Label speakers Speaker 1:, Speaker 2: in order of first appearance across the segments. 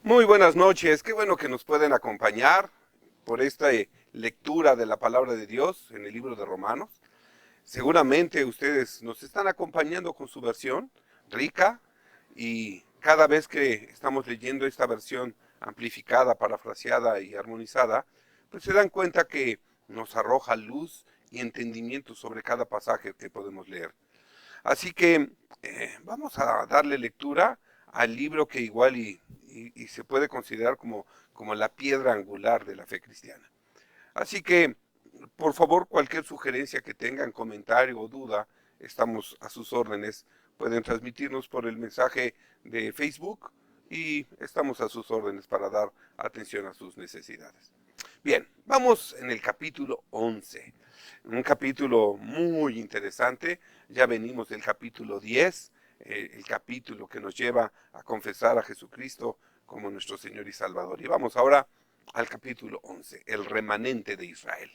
Speaker 1: Muy buenas noches, qué bueno que nos pueden acompañar por esta lectura de la palabra de Dios en el libro de Romanos. Seguramente ustedes nos están acompañando con su versión rica y cada vez que estamos leyendo esta versión amplificada, parafraseada y armonizada, pues se dan cuenta que nos arroja luz y entendimiento sobre cada pasaje que podemos leer. Así que vamos a darle lectura al libro que igual y se puede considerar como la piedra angular de la fe cristiana. Así que, por favor, cualquier sugerencia que tengan, comentario o duda, estamos a sus órdenes. Pueden transmitirnos por el mensaje de Facebook y estamos a sus órdenes para dar atención a sus necesidades. Bien, vamos en el capítulo 11, un capítulo muy interesante. Ya venimos del capítulo 10, el capítulo que nos lleva a confesar a Jesucristo como nuestro Señor y Salvador. Y vamos ahora al capítulo 11, el remanente de Israel.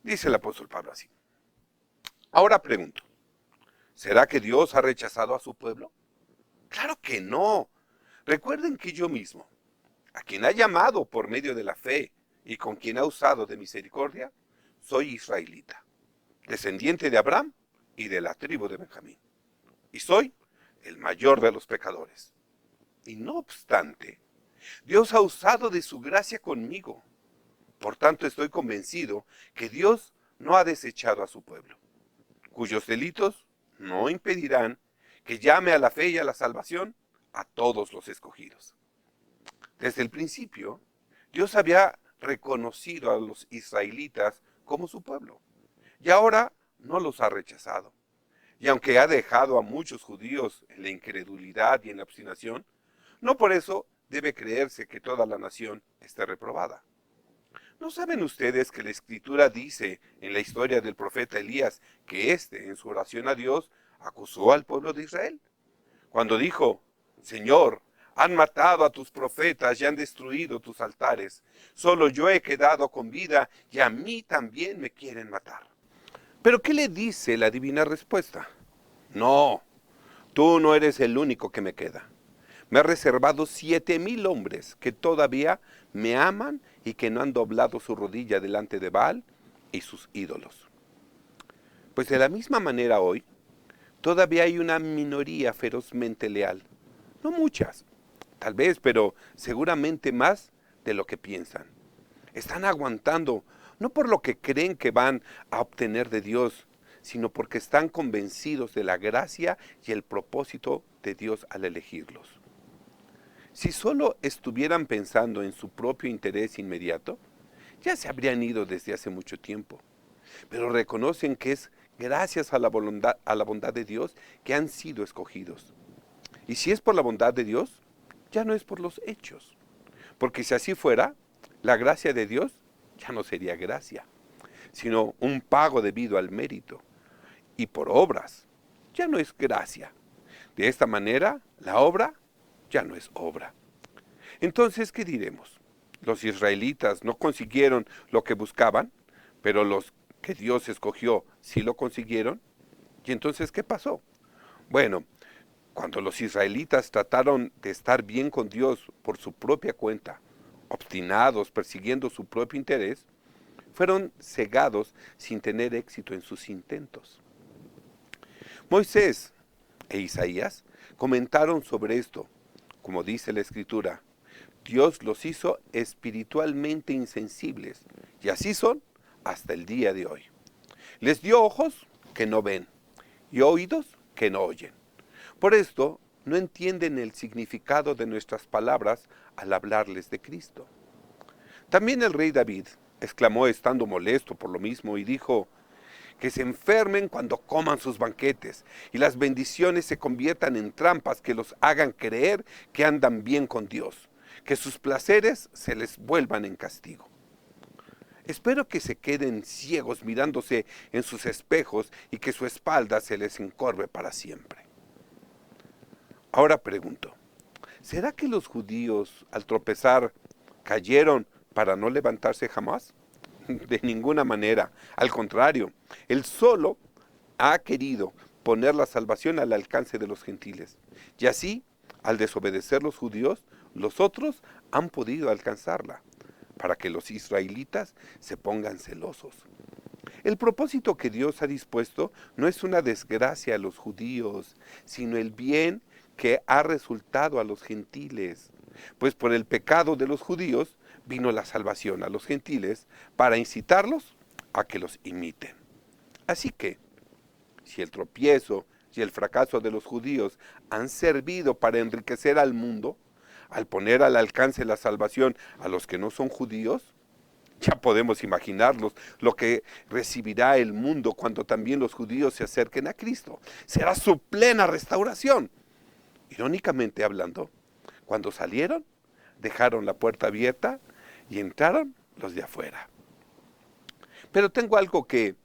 Speaker 1: Dice el apóstol Pablo así: ahora pregunto, ¿será que Dios ha rechazado a su pueblo? Claro que no. Recuerden que yo mismo, a quien ha llamado por medio de la fe y con quien ha usado de misericordia, soy israelita, descendiente de Abraham y de la tribu de Benjamín. Y soy el mayor de los pecadores. Y no obstante, Dios ha usado de su gracia conmigo. Por tanto, estoy convencido que Dios no ha desechado a su pueblo, cuyos delitos no impedirán que llame a la fe y a la salvación a todos los escogidos. Desde el principio, Dios había reconocido a los israelitas como su pueblo, y ahora no los ha rechazado. Y aunque ha dejado a muchos judíos en la incredulidad y en la obstinación, no por eso debe creerse que toda la nación esté reprobada. ¿No saben ustedes que la Escritura dice en la historia del profeta Elías que éste, en su oración a Dios, acusó al pueblo de Israel? Cuando dijo: Señor, han matado a tus profetas y han destruido tus altares. Solo yo he quedado con vida y a mí también me quieren matar. Pero ¿qué le dice la divina respuesta? No, tú no eres el único que me queda. Me ha reservado 7,000 hombres que todavía me aman y que no han doblado su rodilla delante de Baal y sus ídolos. Pues de la misma manera hoy, todavía hay una minoría ferozmente leal. No muchas, tal vez, pero seguramente más de lo que piensan. Están aguantando, no por lo que creen que van a obtener de Dios, sino porque están convencidos de la gracia y el propósito de Dios al elegirlos. Si solo estuvieran pensando en su propio interés inmediato, ya se habrían ido desde hace mucho tiempo. Pero reconocen que es gracias a la bondad de Dios que han sido escogidos. Y si es por la bondad de Dios, ya no es por los hechos. Porque si así fuera, la gracia de Dios ya no sería gracia, sino un pago debido al mérito. Y por obras, ya no es gracia. De esta manera, la obra ya no es obra. Entonces, ¿qué diremos? Los israelitas no consiguieron lo que buscaban, pero los que Dios escogió sí lo consiguieron. ¿Y entonces qué pasó? Bueno, cuando los israelitas trataron de estar bien con Dios por su propia cuenta, obstinados, persiguiendo su propio interés, fueron cegados sin tener éxito en sus intentos. Moisés e Isaías comentaron sobre esto. Como dice la Escritura, Dios los hizo espiritualmente insensibles, y así son hasta el día de hoy. Les dio ojos que no ven y oídos que no oyen. Por esto no entienden el significado de nuestras palabras al hablarles de Cristo. También el rey David exclamó estando molesto por lo mismo y dijo: que se enfermen cuando coman sus banquetes y las bendiciones se conviertan en trampas que los hagan creer que andan bien con Dios, que sus placeres se les vuelvan en castigo. Espero que se queden ciegos mirándose en sus espejos y que su espalda se les encorve para siempre. Ahora pregunto, ¿será que los judíos al tropezar cayeron para no levantarse jamás? De ninguna manera. Al contrario, Él solo ha querido poner la salvación al alcance de los gentiles. Y así, al desobedecer los judíos, los otros han podido alcanzarla, para que los israelitas se pongan celosos. El propósito que Dios ha dispuesto no es una desgracia a los judíos, sino el bien que ha resultado a los gentiles. Pues por el pecado de los judíos vino la salvación a los gentiles para incitarlos a que los imiten. Así que, si el tropiezo y el fracaso de los judíos han servido para enriquecer al mundo, al poner al alcance la salvación a los que no son judíos, ya podemos imaginarlos lo que recibirá el mundo cuando también los judíos se acerquen a Cristo. Será su plena restauración. Irónicamente hablando, cuando salieron, dejaron la puerta abierta y entraron los de afuera. Pero tengo algo que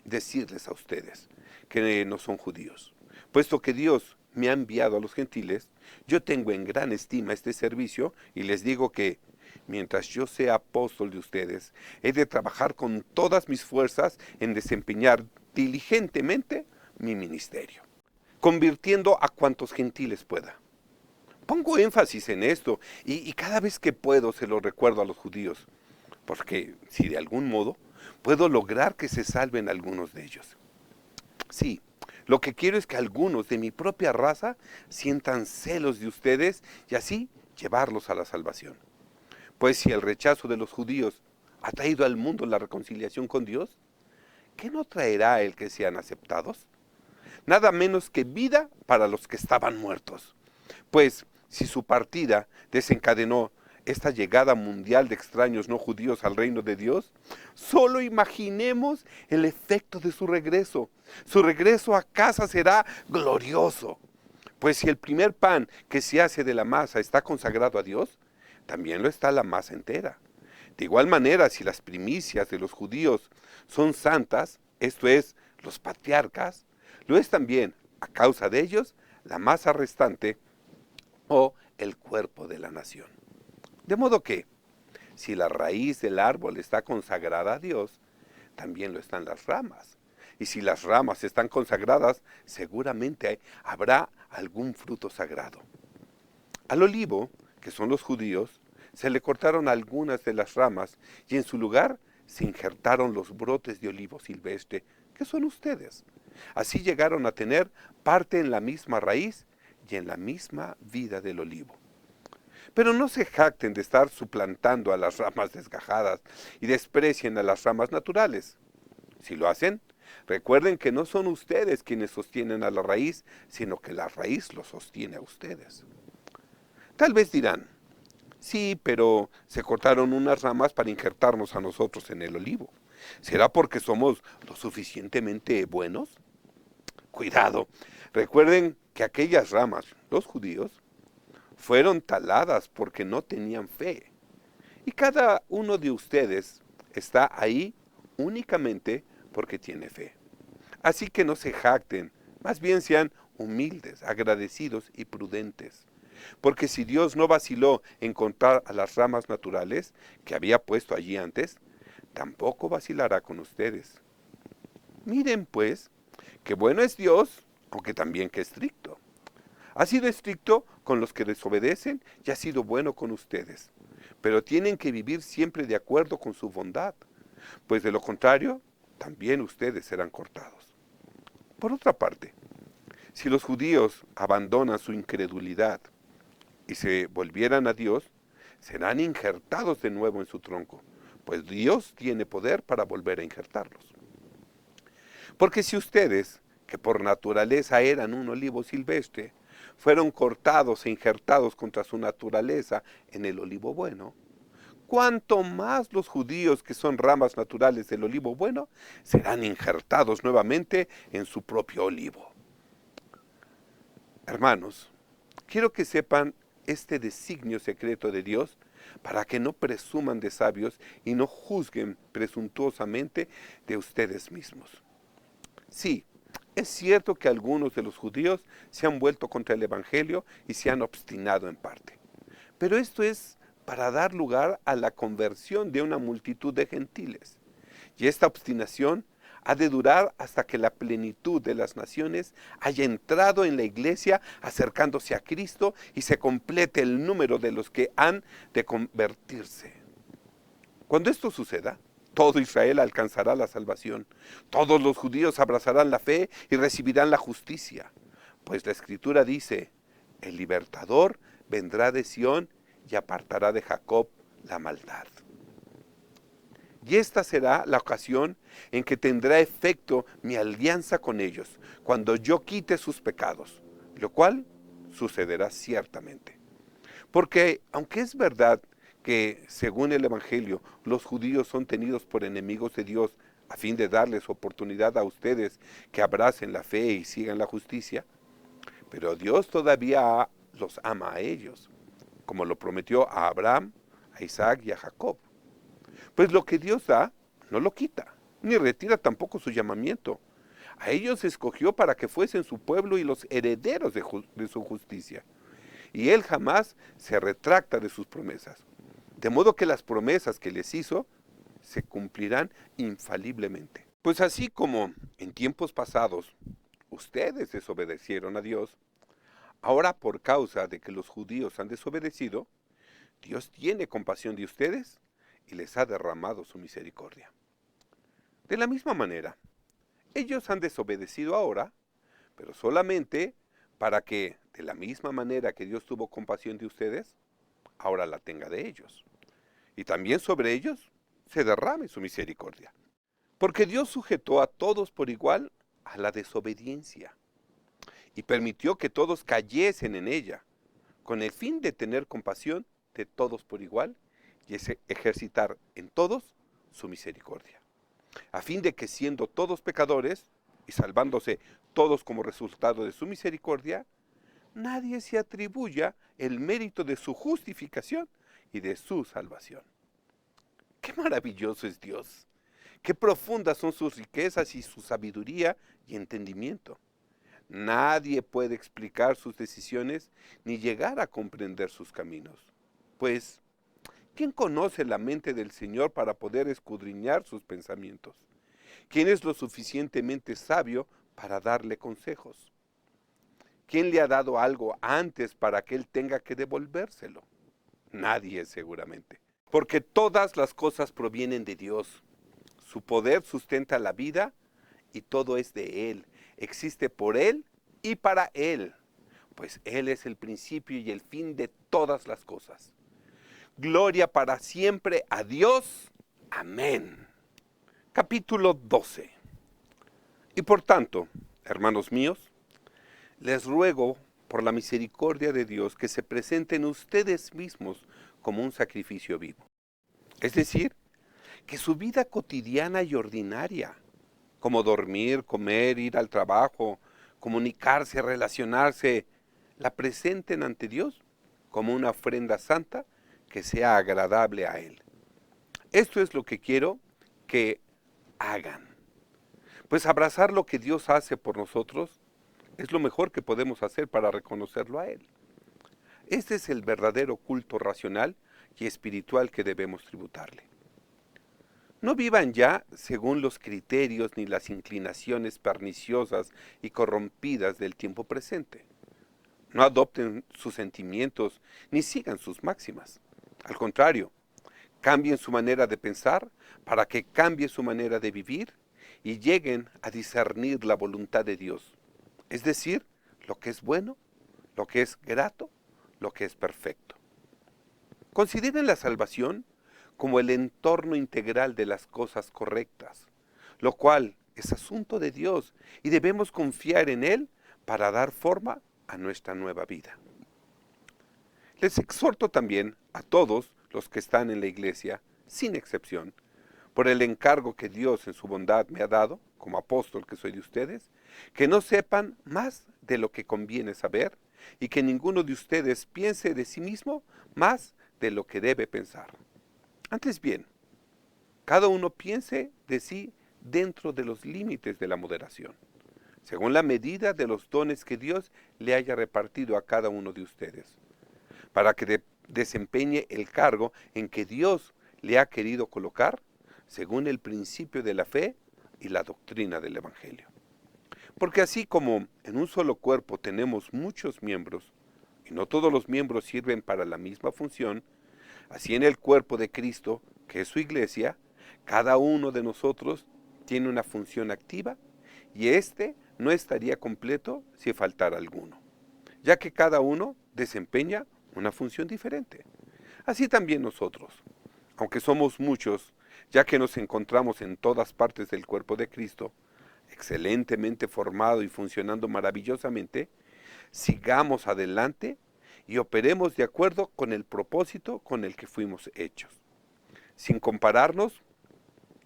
Speaker 1: decirles a ustedes, que no son judíos. Puesto que Dios me ha enviado a los gentiles, yo tengo en gran estima este servicio y les digo que, mientras yo sea apóstol de ustedes, he de trabajar con todas mis fuerzas en desempeñar diligentemente mi ministerio, convirtiendo a cuantos gentiles pueda. Pongo énfasis en esto y cada vez que puedo se lo recuerdo a los judíos, porque si de algún modo puedo lograr que se salven algunos de ellos. Sí, lo que quiero es que algunos de mi propia raza sientan celos de ustedes y así llevarlos a la salvación. Pues si el rechazo de los judíos ha traído al mundo la reconciliación con Dios, ¿qué no traerá el que sean aceptados? Nada menos que vida para los que estaban muertos. Pues si su partida desencadenó esta llegada mundial de extraños no judíos al reino de Dios, solo imaginemos el efecto de su regreso. Su regreso a casa será glorioso. Pues si el primer pan que se hace de la masa está consagrado a Dios, también lo está la masa entera. De igual manera, si las primicias de los judíos son santas, esto es, los patriarcas, lo es también, a causa de ellos, la masa restante o el cuerpo de la nación. De modo que, si la raíz del árbol está consagrada a Dios, también lo están las ramas. Y si las ramas están consagradas, seguramente habrá algún fruto sagrado. Al olivo, que son los judíos, se le cortaron algunas de las ramas y en su lugar se injertaron los brotes de olivo silvestre, que son ustedes. Así llegaron a tener parte en la misma raíz y en la misma vida del olivo. Pero no se jacten de estar suplantando a las ramas desgajadas y desprecien a las ramas naturales. Si lo hacen, recuerden que no son ustedes quienes sostienen a la raíz, sino que la raíz los sostiene a ustedes. Tal vez dirán, sí, pero se cortaron unas ramas para injertarnos a nosotros en el olivo. ¿Será porque somos lo suficientemente buenos? Cuidado, recuerden que aquellas ramas, los judíos, fueron taladas porque no tenían fe. Y cada uno de ustedes está ahí únicamente porque tiene fe. Así que no se jacten, más bien sean humildes, agradecidos y prudentes. Porque si Dios no vaciló en contar a las ramas naturales que había puesto allí antes, tampoco vacilará con ustedes. Miren pues, que bueno es Dios, aunque también que estricto. Ha sido estricto con los que desobedecen y ha sido bueno con ustedes. Pero tienen que vivir siempre de acuerdo con su bondad, pues de lo contrario, también ustedes serán cortados. Por otra parte, si los judíos abandonan su incredulidad y se volvieran a Dios, serán injertados de nuevo en su tronco, pues Dios tiene poder para volver a injertarlos. Porque si ustedes, que por naturaleza eran un olivo silvestre, fueron cortados e injertados contra su naturaleza en el olivo bueno, cuanto más los judíos, que son ramas naturales del olivo bueno, serán injertados nuevamente en su propio olivo. Hermanos, quiero que sepan este designio secreto de Dios para que no presuman de sabios y no juzguen presuntuosamente de ustedes mismos. Sí, es cierto que algunos de los judíos se han vuelto contra el Evangelio y se han obstinado en parte. Pero esto es para dar lugar a la conversión de una multitud de gentiles. Y esta obstinación ha de durar hasta que la plenitud de las naciones haya entrado en la iglesia acercándose a Cristo y se complete el número de los que han de convertirse. Cuando esto suceda, todo Israel alcanzará la salvación. Todos los judíos abrazarán la fe y recibirán la justicia. Pues la Escritura dice, el libertador vendrá de Sión y apartará de Jacob la maldad. Y esta será la ocasión en que tendrá efecto mi alianza con ellos, cuando yo quite sus pecados, lo cual sucederá ciertamente. Porque aunque es verdad que, según el Evangelio, los judíos son tenidos por enemigos de Dios a fin de darles oportunidad a ustedes que abracen la fe y sigan la justicia, pero Dios todavía los ama a ellos, como lo prometió a Abraham, a Isaac y a Jacob. Pues lo que Dios da, no lo quita, ni retira tampoco su llamamiento. A ellos escogió para que fuesen su pueblo y los herederos de su justicia. Y Él jamás se retracta de sus promesas. De modo que las promesas que les hizo se cumplirán infaliblemente. Pues así como en tiempos pasados ustedes desobedecieron a Dios, ahora por causa de que los judíos han desobedecido, Dios tiene compasión de ustedes y les ha derramado su misericordia. De la misma manera, ellos han desobedecido ahora, pero solamente para que, de la misma manera que Dios tuvo compasión de ustedes, ahora la tenga de ellos. Y también sobre ellos se derrame su misericordia. Porque Dios sujetó a todos por igual a la desobediencia y permitió que todos cayesen en ella, con el fin de tener compasión de todos por igual y ejercitar en todos su misericordia, a fin de que siendo todos pecadores y salvándose todos como resultado de su misericordia, nadie se atribuya el mérito de su justificación y de su salvación. ¡Qué maravilloso es Dios! ¡Qué profundas son sus riquezas y su sabiduría y entendimiento! Nadie puede explicar sus decisiones ni llegar a comprender sus caminos. Pues, ¿quién conoce la mente del Señor para poder escudriñar sus pensamientos? ¿Quién es lo suficientemente sabio para darle consejos? ¿Quién le ha dado algo antes para que Él tenga que devolvérselo? Nadie, seguramente. Porque todas las cosas provienen de Dios. Su poder sustenta la vida y todo es de Él. Existe por Él y para Él. Pues Él es el principio y el fin de todas las cosas. Gloria para siempre a Dios. Amén. Capítulo 12. Y por tanto, hermanos míos, les ruego por la misericordia de Dios que se presenten ustedes mismos como un sacrificio vivo. Es decir, que su vida cotidiana y ordinaria, como dormir, comer, ir al trabajo, comunicarse, relacionarse, la presenten ante Dios como una ofrenda santa que sea agradable a Él. Esto es lo que quiero que hagan. Pues abrazar lo que Dios hace por nosotros es lo mejor que podemos hacer para reconocerlo a Él. Este es el verdadero culto racional y espiritual que debemos tributarle. No vivan ya según los criterios ni las inclinaciones perniciosas y corrompidas del tiempo presente. No adopten sus sentimientos ni sigan sus máximas. Al contrario, cambien su manera de pensar para que cambie su manera de vivir y lleguen a discernir la voluntad de Dios. Es decir, lo que es bueno, lo que es grato, lo que es perfecto. Consideren la salvación como el entorno integral de las cosas correctas, lo cual es asunto de Dios y debemos confiar en Él para dar forma a nuestra nueva vida. Les exhorto también a todos los que están en la iglesia, sin excepción, por el encargo que Dios en su bondad me ha dado, como apóstol que soy de ustedes, que no sepan más de lo que conviene saber y que ninguno de ustedes piense de sí mismo más de lo que debe pensar. Antes bien, cada uno piense de sí dentro de los límites de la moderación, según la medida de los dones que Dios le haya repartido a cada uno de ustedes, para que desempeñe el cargo en que Dios le ha querido colocar, según el principio de la fe y la doctrina del Evangelio. Porque así como en un solo cuerpo tenemos muchos miembros, y no todos los miembros sirven para la misma función, así en el cuerpo de Cristo, que es su iglesia, cada uno de nosotros tiene una función activa, y éste no estaría completo si faltara alguno, ya que cada uno desempeña una función diferente. Así también nosotros, aunque somos muchos, ya que nos encontramos en todas partes del cuerpo de Cristo, excelentemente formado y funcionando maravillosamente, sigamos adelante y operemos de acuerdo con el propósito con el que fuimos hechos, sin compararnos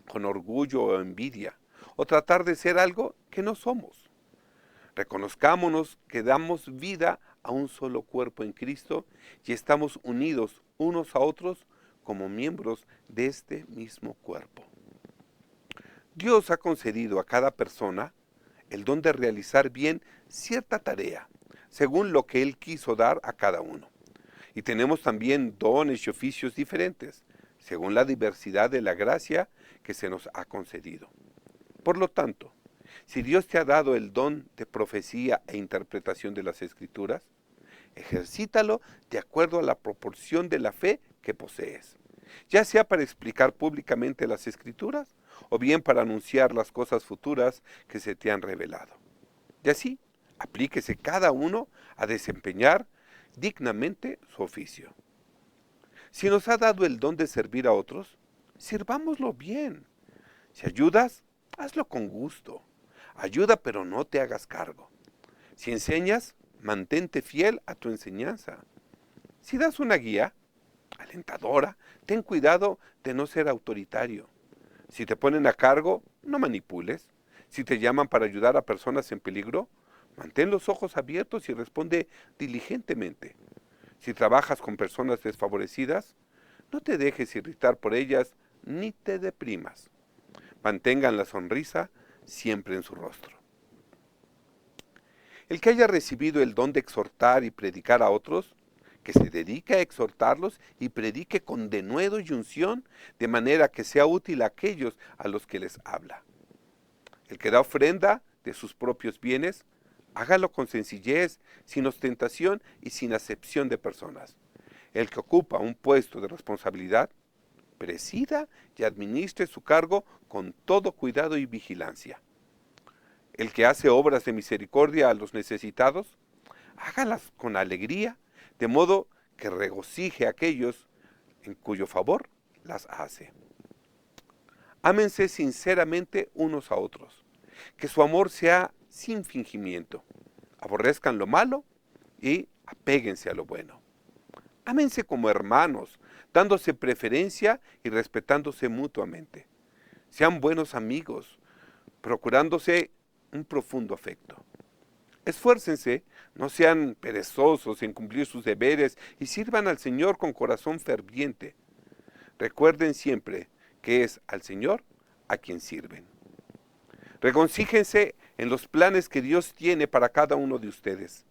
Speaker 1: con orgullo o envidia, o tratar de ser algo que no somos. Reconozcámonos que damos vida a un solo cuerpo en Cristo y estamos unidos unos a otros como miembros de este mismo cuerpo. Dios ha concedido a cada persona el don de realizar bien cierta tarea, según lo que Él quiso dar a cada uno. Y tenemos también dones y oficios diferentes, según la diversidad de la gracia que se nos ha concedido. Por lo tanto, si Dios te ha dado el don de profecía e interpretación de las Escrituras, ejercítalo de acuerdo a la proporción de la fe que posees, ya sea para explicar públicamente las Escrituras o bien para anunciar las cosas futuras que se te han revelado. Y así, aplíquese cada uno a desempeñar dignamente su oficio. Si nos ha dado el don de servir a otros, sirvámoslo bien. Si ayudas, hazlo con gusto. Ayuda, pero no te hagas cargo. Si enseñas, mantente fiel a tu enseñanza. Si das una guía alentadora, ten cuidado de no ser autoritario. Si te ponen a cargo, no manipules. Si te llaman para ayudar a personas en peligro, mantén los ojos abiertos y responde diligentemente. Si trabajas con personas desfavorecidas, no te dejes irritar por ellas ni te deprimas. Mantengan la sonrisa siempre en su rostro. El que haya recibido el don de exhortar y predicar a otros, que se dedique a exhortarlos y predique con denuedo y unción, de manera que sea útil a aquellos a los que les habla. El que da ofrenda de sus propios bienes, hágalo con sencillez, sin ostentación y sin acepción de personas. El que ocupa un puesto de responsabilidad, presida y administre su cargo con todo cuidado y vigilancia. El que hace obras de misericordia a los necesitados, hágalas con alegría, de modo que regocije a aquellos en cuyo favor las hace. Ámense sinceramente unos a otros, que su amor sea sin fingimiento. Aborrezcan lo malo y apéguense a lo bueno. Ámense como hermanos, dándose preferencia y respetándose mutuamente. Sean buenos amigos, procurándose un profundo afecto. Esfuércense, no sean perezosos en cumplir sus deberes y sirvan al Señor con corazón ferviente. Recuerden siempre que es al Señor a quien sirven. Regocíjense en los planes que Dios tiene para cada uno de ustedes.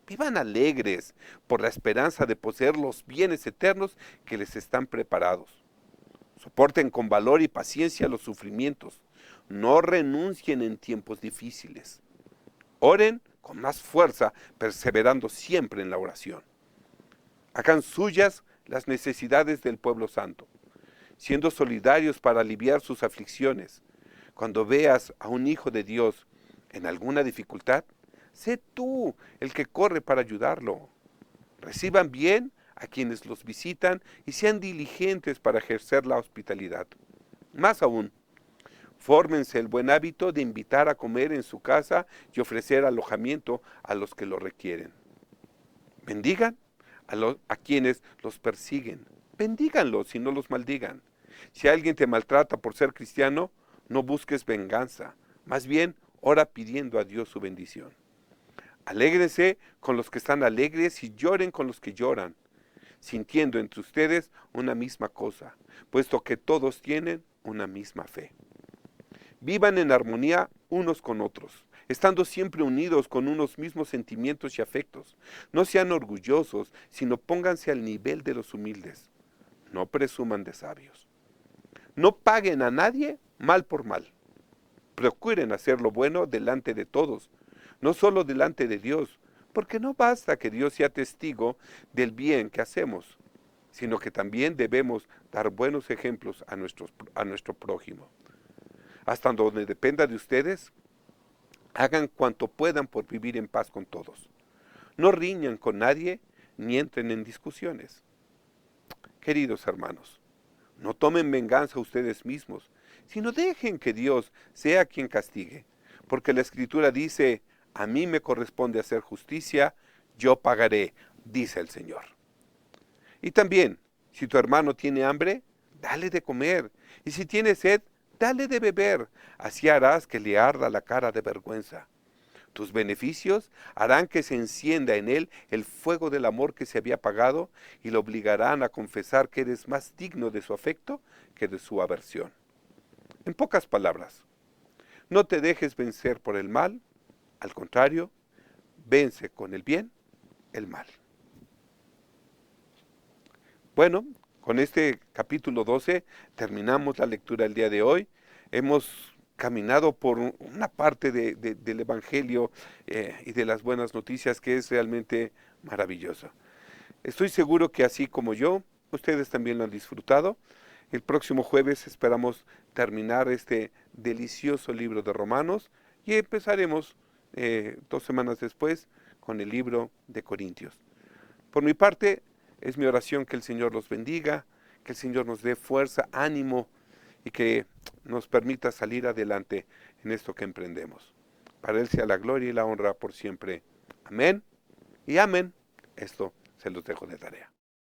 Speaker 1: Vivan alegres por la esperanza de poseer los bienes eternos que les están preparados. Soporten con valor y paciencia los sufrimientos. No renuncien en tiempos difíciles. Oren con más fuerza, perseverando siempre en la oración. Hagan suyas las necesidades del pueblo santo, siendo solidarios para aliviar sus aflicciones. Cuando veas a un hijo de Dios en alguna dificultad, sé tú el que corre para ayudarlo. Reciban bien a quienes los visitan y sean diligentes para ejercer la hospitalidad. Más aún, fórmense el buen hábito de invitar a comer en su casa y ofrecer alojamiento a los que lo requieren. Bendigan a quienes los persiguen. bendíganlos y no los maldigan. Si alguien te maltrata por ser cristiano, no busques venganza, más bien ora pidiendo a Dios su bendición. Alégrense con los que están alegres y lloren con los que lloran, sintiendo entre ustedes una misma cosa, puesto que todos tienen una misma fe. Vivan en armonía unos con otros, estando siempre unidos con unos mismos sentimientos y afectos. No sean orgullosos, sino pónganse al nivel de los humildes. No presuman de sabios. No paguen a nadie mal por mal. Procuren hacer lo bueno delante de todos, no solo delante de Dios, porque no basta que Dios sea testigo del bien que hacemos, sino que también debemos dar buenos ejemplos a nuestro prójimo. Hasta donde dependa de ustedes, hagan cuanto puedan por vivir en paz con todos. No riñan con nadie ni entren en discusiones. Queridos hermanos, no tomen venganza ustedes mismos, sino dejen que Dios sea quien castigue, porque la Escritura dice, a mí me corresponde hacer justicia, yo pagaré, dice el Señor. Y también, si tu hermano tiene hambre, dale de comer, y si tiene sed, dale de beber, así harás que le arda la cara de vergüenza. Tus beneficios harán que se encienda en él el fuego del amor que se había apagado y lo obligarán a confesar que eres más digno de su afecto que de su aversión. En pocas palabras, no te dejes vencer por el mal, al contrario, vence con el bien el mal. Bueno, con este capítulo 12 terminamos la lectura del día de hoy. Hemos caminado por una parte del Evangelio y de las buenas noticias que es realmente maravilloso. Estoy seguro que así como yo, ustedes también lo han disfrutado. El próximo jueves esperamos terminar este delicioso libro de Romanos y empezaremos 2 semanas después con el libro de Corintios. Por mi parte, es mi oración que el Señor los bendiga, que el Señor nos dé fuerza, ánimo y que nos permita salir adelante en esto que emprendemos. Para Él sea la gloria y la honra por siempre. Amén y amén. Esto se los dejo de tarea.